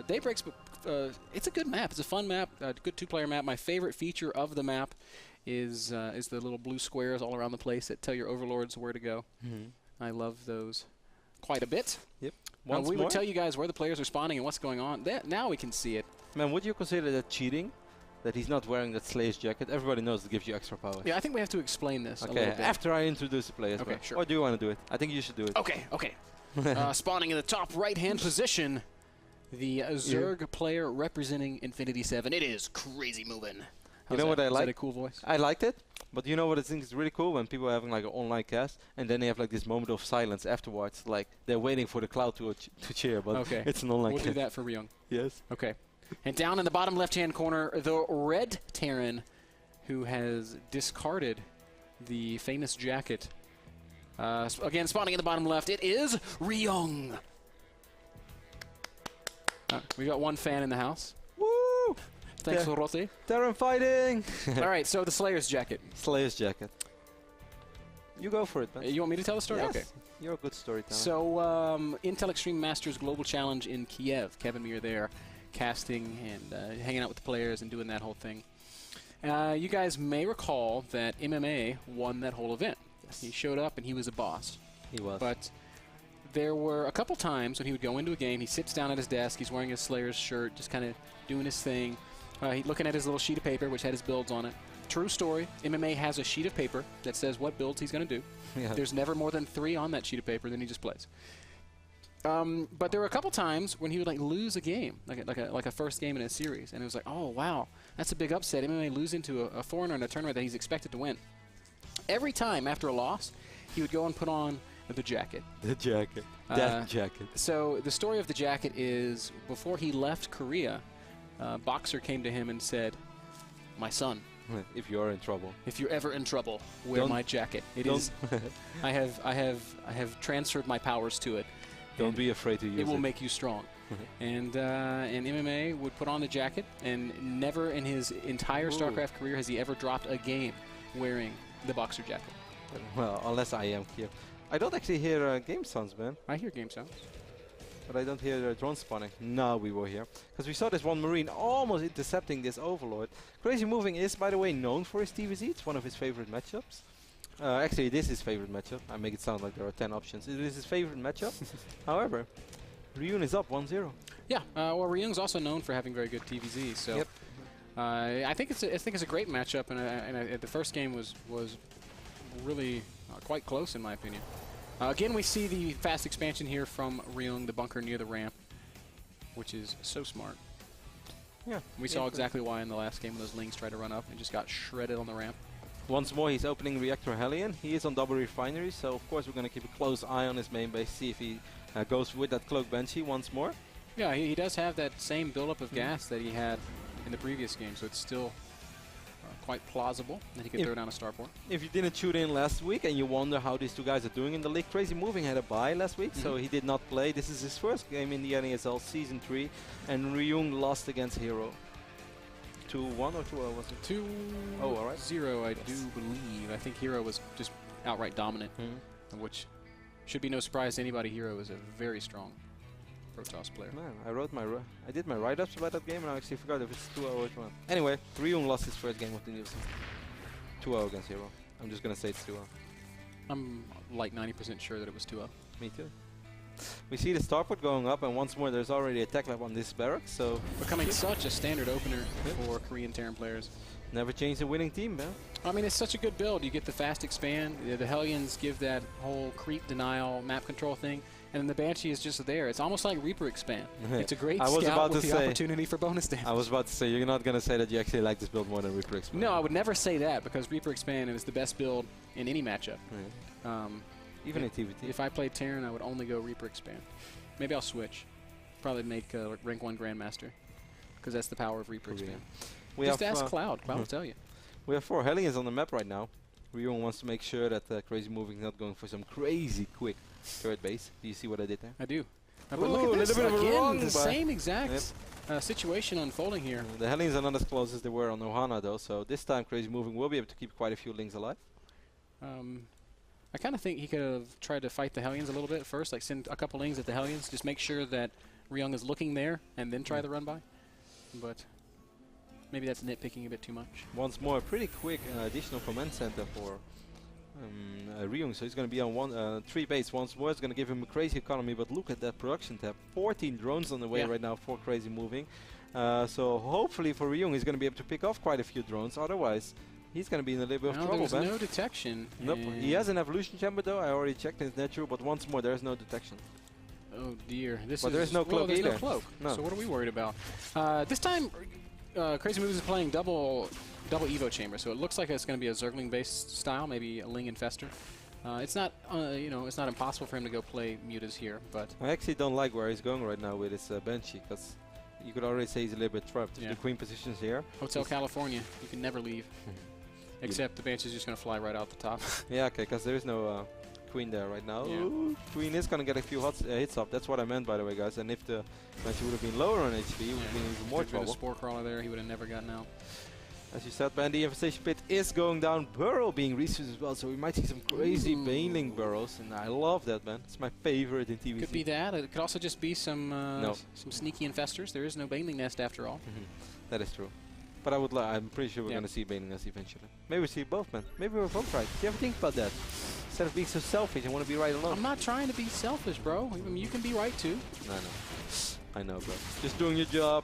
Daybreak's, it's a good map. It's a fun map, a good two-player map. My favorite feature of the map is the little blue squares all around the place that tell your overlords where to go. I love those quite a bit. Yep. We would tell you guys where the players are spawning and what's going on. Now we can see it. Man, would you consider that cheating? That he's not wearing that Slayer's jacket? Everybody knows it gives you extra power. Yeah, I think we have to explain this a little bit. After I introduce the players. Okay, sure. Or do you want to do it? I think you should do it. Okay, okay. Spawning in the top right-hand position, the Zerg player representing Infinity 7. It is CrazymoviNG. You know what I like? Is that a cool voice? I liked it, but you know what I think is really cool? When people are having like an online cast, and then they have like this moment of silence afterwards, like they're waiting for the crowd to cheer, but it's an online cast. We'll do that for Ryung. Yes. Okay. And down in the bottom left-hand corner, the red Terran, who has discarded the famous jacket. Again, spawning in the bottom left, it is Ryung. We got one fan in the house. Woo! Thanks, Rossi. Terran fighting! All right, so the Slayer's jacket. Slayer's jacket. You go for it, man. You want me to tell the story? Yes. Okay. You're a good storyteller. So, Intel Extreme Masters Global Challenge in Kiev. Kevin Muir there, casting and hanging out with the players and doing that whole thing. You guys may recall that MMA won that whole event. Yes. He showed up and he was a boss. He was. But there were a couple times when he would go into a game, he sits down at his desk, he's wearing his Slayer's shirt, just kind of doing his thing. He's looking at his little sheet of paper, which had his builds on it. True story, MMA has a sheet of paper that says what builds he's going to do. Yeah. There's never more than 3 on that sheet of paper, then he just plays. But there were a couple times when he would like lose a game, like a first game in a series, and it was like, oh wow, that's a big upset. MMA losing to a foreigner in a tournament that he's expected to win. Every time after a loss, he would go and put on the jacket. The jacket. That jacket. So the story of the jacket is before he left Korea, Boxer came to him and said, "My son, if you're in trouble, if you're ever in trouble, wear my jacket. It is. I have transferred my powers to it. Don't be afraid to use it. It will make you strong." And MMA would put on the jacket, and never in his entire StarCraft career has he ever dropped a game wearing the Boxer jacket. Well, unless I am here. I don't actually hear game sounds, man. I hear game sounds. But I don't hear drone spawning. No, we were here. Because we saw this one Marine almost intercepting this Overlord. CrazymoviNG is, by the way, known for his TVZ. It's one of his favorite matchups. Actually, it is his favorite matchup. I make it sound like there are 10 options. It is his favorite matchup. However, Ryung is up 1-0. Yeah, well, Ryung's also known for having very good TVZ. So I think it's a great matchup, and the first game was really quite close in my opinion. Again, we see the fast expansion here from Ryung, the bunker near the ramp, which is so smart. Yeah, we saw exactly why in the last game when those Lings tried to run up and just got shredded on the ramp. Once more, he's opening Reactor Hellion. He is on double refinery, so of course we're going to keep a close eye on his main base, see if he goes with that Cloak Banshee once more. Yeah, he does have that same buildup of gas that he had in the previous game, so it's still quite plausible that he could throw down a starport. If you didn't tune in last week and you wonder how these two guys are doing in the league, CrazymoviNG had a bye last week, so he did not play. This is his first game in the NASL Season 3, and Ryung lost against Hero. 2-1 or 2-0 was it? 2-0, all right. I do believe. I think Hero was just outright dominant, which should be no surprise to anybody. Hero is a very strong Protoss player. Man, I did my write-ups about that game and I actually forgot if it's 2-0 or 2-1. Anyway, Ryung lost his first game of the new season. 2-0 against Hero. I'm just going to say it's 2-0. I'm like 90% sure that it was 2-0. Me too. We see the starport going up, and once more there's already a tech lab on this barracks, so becoming such a standard opener for Korean Terran players. Never change the winning team, man. I mean, it's such a good build. You get the fast expand, the Hellions give that whole creep denial map control thing, and then the Banshee is just there. It's almost like Reaper expand. It's a great scout with the opportunity for bonus damage. I was about to say, you're not going to say that you actually like this build more than Reaper expand. No, I would never say that, because Reaper expand is the best build in any matchup. Even in TVT. If I played Terran, I would only go Reaper expand. Maybe I'll switch. Probably make rank 1 Grandmaster, because that's the power of Reaper expand. Just ask Cloud. Cloud will tell you. We have 4 Hellions on the map right now. Ryung wants to make sure that CrazymoviNG is not going for some crazy quick third base. Do you see what I did there? I do. But look at this. Again, the same exact situation unfolding here. The Hellions are not as close as they were on Ohana, though, so this time CrazymoviNG will be able to keep quite a few Lings alive. I kind of think he could have tried to fight the Hellions a little bit first, like send a couple Lings at the Hellions, just make sure that Ryung is looking there and then try the run by. But maybe that's nitpicking a bit too much. Once more, pretty quick additional command center for Ryung. So he's going to be on 3 base once more. It's going to give him a crazy economy, but look at that production tab. 14 drones on the way right now for CrazymoviNG. So hopefully for Ryung, he's going to be able to pick off quite a few drones. Otherwise, he's going to be in a little bit of trouble. There's no detection. Nope. He has an evolution chamber though. I already checked. It's natural, but once more, there's no detection. Oh dear. But there's no cloak either. No cloak. No. So what are we worried about? This time, CrazymoviNG is playing double Evo chamber, so it looks like it's going to be a Zergling-based style, maybe a Ling Infestor. It's not, it's not impossible for him to go play Mutas here, but I actually don't like where he's going right now with his Banshee, because you could already say he's a little bit trapped. If the queen positions here. Hotel California, you can never leave. Except the Banshee's just going to fly right out the top. Yeah, okay, because there is no queen there right now. Yeah. Ooh, queen is going to get a few hits up. That's what I meant, by the way, guys. And if the Banshee would have been lower on HP, he would have been even more trouble. If Spore Crawler there, he would have never gotten out. As you said, Ben, the infestation pit is going down. Burrow being resourced as well, so we might see some crazy Baneling burrows, and I love that, man. It's my favorite in TVC. Could be that. It could also just be some sneaky infestors. There is no Baneling nest after all. That is true. But I'm pretty sure we're going to see Baneling nest eventually. Maybe we see both, man. Maybe we're both right. Do you ever think about that? Instead of being so selfish, I want to be right alone. I'm not trying to be selfish, bro. I mean, you can be right too. I know, bro. Just doing your job.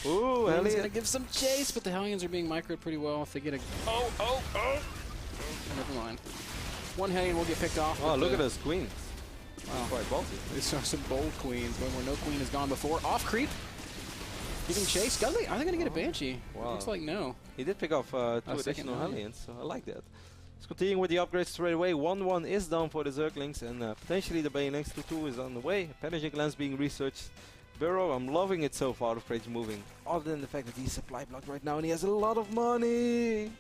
Ooh, Hellion's gonna give some chase, but the Hellions are being microed pretty well. If they get a never mind. One Hellion will get picked off. Oh, look at those queens. Wow. Quite ballsy. These are some bold queens, one where no queen has gone before. Off creep. Giving chase. Are they gonna get a Banshee? Wow. Looks like no. He did pick off 2 additional Hellions, so I like that. Let's continue with the upgrades straight away. 1-1 is down for the Zerglings, and potentially the Banelings. 2-2 is on the way. Penetrating Lens being researched. Burrow, I'm loving it so far of CrazymoviNG. Other than the fact that he's supply blocked right now and he has a lot of money.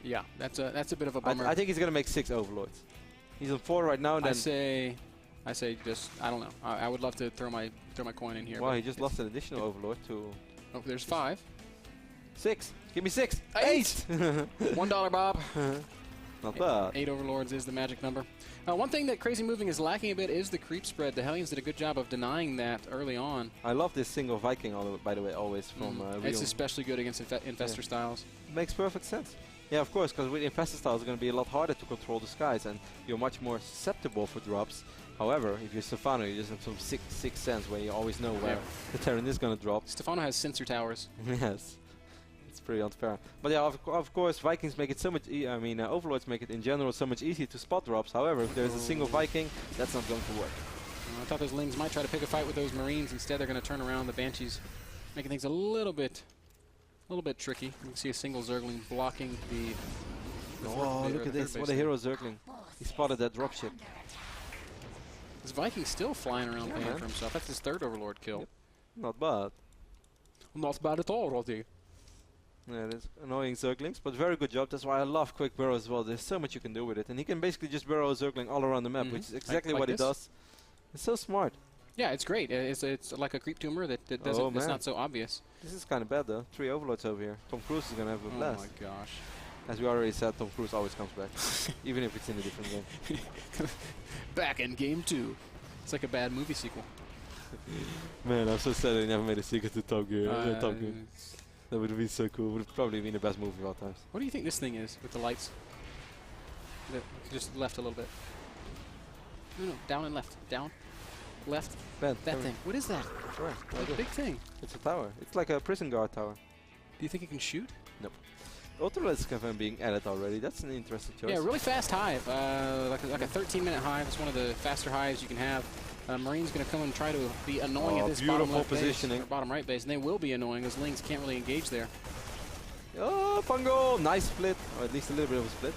Yeah, that's a bit of a bummer. I think he's gonna make 6 Overlords. He's on 4 right now. And I say just I don't know. I would love to throw my coin in here. Wow, he just lost an additional Overlord to. Oh, there's 5. 6. Give me 6. 8. $1, Bob. Not bad. 8 Overlords is the magic number. One thing that CrazymoviNG is lacking a bit is the creep spread. The Hellions did a good job of denying that early on. I love this single Viking, by the way, always from It's especially good against Infestor styles. Makes perfect sense. Yeah, of course, because with Infestor styles, it's going to be a lot harder to control the skies, and you're much more susceptible for drops. However, if you're Stefano, you just have some sixth sense where you always know where the Terran is going to drop. Stefano has sensor towers. Yes. It's pretty unfair. But yeah, of course, Vikings make it so much Overlords make it in general so much easier to spot drops. However, if there's a single Viking, that's not going to work. I thought those Lings might try to pick a fight with those Marines. Instead, they're going to turn around the Banshees, making things a little bit tricky. You can see a single Zergling blocking the oh, look at this. What a hero Zergling. He spotted that dropship. This Viking's still flying around paying for himself. That's his 3rd Overlord kill. Yep. Not bad. Not bad at all, Roddy. Yeah, there's annoying Zerglings, but very good job. That's why I love quick burrow as well. There's so much you can do with it. And he can basically just burrow a Zergling all around the map, which is exactly what he does. It's so smart. Yeah, it's great. It's like a creep tumor that doesn't, it's not so obvious. This is kind of bad though. 3 Overlords over here. Tom Cruise is going to have a blast. Oh my gosh. As we already said, Tom Cruise always comes back. Even if it's in a different game. Back in game 2. It's like a bad movie sequel. Man, I'm so sad they never made a sequel to Top Gear. That would have been so cool. Would have probably been the best movie of all time. What do you think this thing is with the lights? Just left a little bit. No, down and left. Down, left. Ben, that thing. What is that? Sure. A big thing. It's a tower. It's like a prison guard tower. Do you think it can shoot? Nope. Ultralights can being added already. That's an interesting choice. Yeah, really fast hive. Like a 13-minute hive. It's one of the faster hives you can have. Marine's going to come and try to be annoying at this bottom left positioning. base, or bottom right base, and they will be annoying as Lings can't really engage there. Oh, fungal! Nice split, or at least a little bit of a split.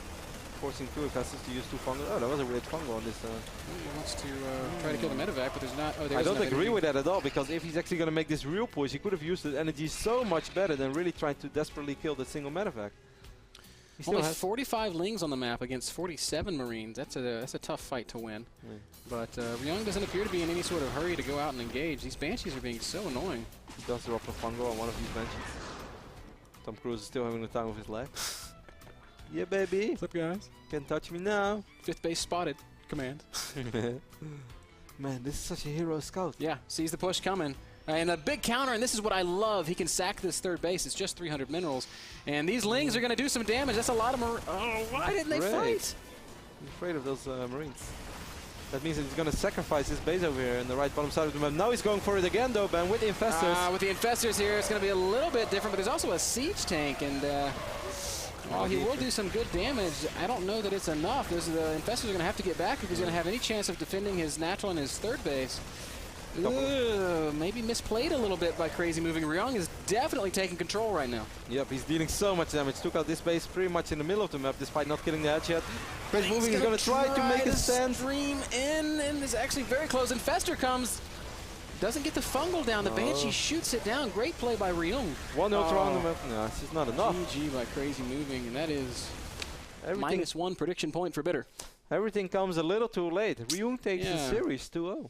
Forcing two Infestors to use 2 fungal. Oh, that was a weird fungal on this. He wants to try to kill the medevac, but there's not. Oh, I don't agree with that at all, because if he's actually going to make this real push, he could have used the energy so much better than really trying to desperately kill the single medevac. Only 45 Lings on the map against 47 Marines. That's a tough fight to win. But Ryung doesn't appear to be in any sort of hurry to go out and engage. These Banshees are being so annoying. He does drop a fungal on one of these Banshees. Tom Cruise is still having the time of his life. Yeah, baby. What's up, guys? Can't touch me now. 5th base spotted. Command. Man, this is such a hero scout. Yeah, sees the push coming. And a big counter, and this is what I love. He can sack this third base. It's just 300 minerals. And these Lings are going to do some damage. That's a lot of oh, why didn't they fight? I'm afraid of those Marines. That means that he's going to sacrifice his base over here in the right bottom side of the map. Now he's going for it again, though, Ben, with the Infestors. With the Infestors here, it's going to be a little bit different, but there's also a Siege Tank, and while he will do some good damage, I don't know that it's enough. The Infestors are going to have to get back if he's going to have any chance of defending his natural and his third base. Maybe misplayed a little bit by CrazymoviNG. Ryung is definitely taking control right now. Yep, he's dealing so much damage. Took out this base pretty much in the middle of the map, despite not killing the edge yet. CrazymoviNG is going to try to make a stand. Stream in, and is actually very close. Infestor comes. Doesn't get the fungal down. The Banshee shoots it down. Great play by Ryung. One ultra on the map. No, it's just not enough. GG by CrazymoviNG, and that is -1 prediction point for Bitter. Everything comes a little too late. Ryung takes the series 2-0.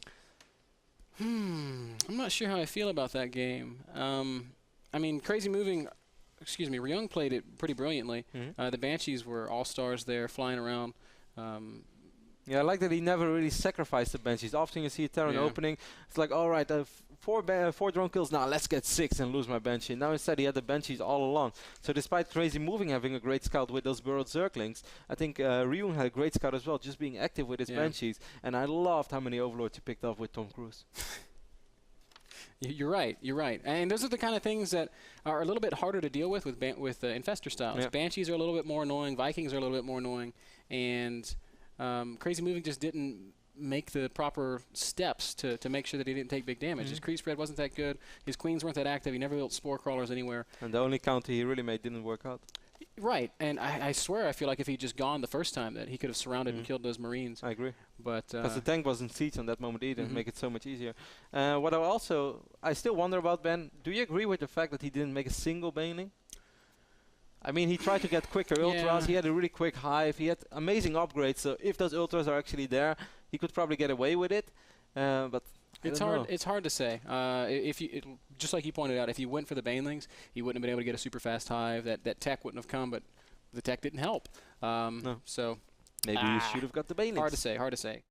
I'm not sure how I feel about that game. I mean, Ryung played it pretty brilliantly. The Banshees were all-stars there, flying around. Yeah, I like that he never really sacrificed the Banshees. Often you see a Terran opening, it's like, all right, 4 drone kills, now let's get 6 and lose my Banshee. Now instead he had the Banshees all along. So despite CrazymoviNG having a great scout with those burrowed Zerglings, I think Ryung had a great scout as well, just being active with his Banshees. And I loved how many Overlords he picked off with Tom Cruise. You're right. You're right. And those are the kind of things that are a little bit harder to deal with Infestor styles. Banshees are a little bit more annoying. Vikings are a little bit more annoying. And CrazymoviNG just didn't make the proper steps to make sure that he didn't take big damage. His creep spread wasn't that good. His queens weren't that active. He never built spore crawlers anywhere. And the only counter he really made didn't work out. Right, and I swear I feel like if he'd just gone the first time that he could have surrounded and killed those Marines. I agree. But because the tank wasn't siege on that moment either, make it so much easier. What I still wonder about, Ben, do you agree with the fact that he didn't make a single Baneling? I mean, he tried to get quicker ultras. He had a really quick hive. He had amazing upgrades. So if those ultras are actually there, he could probably get away with it. But it's hard to say. Just like you pointed out, if he went for the Banelings, he wouldn't have been able to get a super fast hive. That tech wouldn't have come, but the tech didn't help. No. So maybe you should have got the Banelings. Hard to say.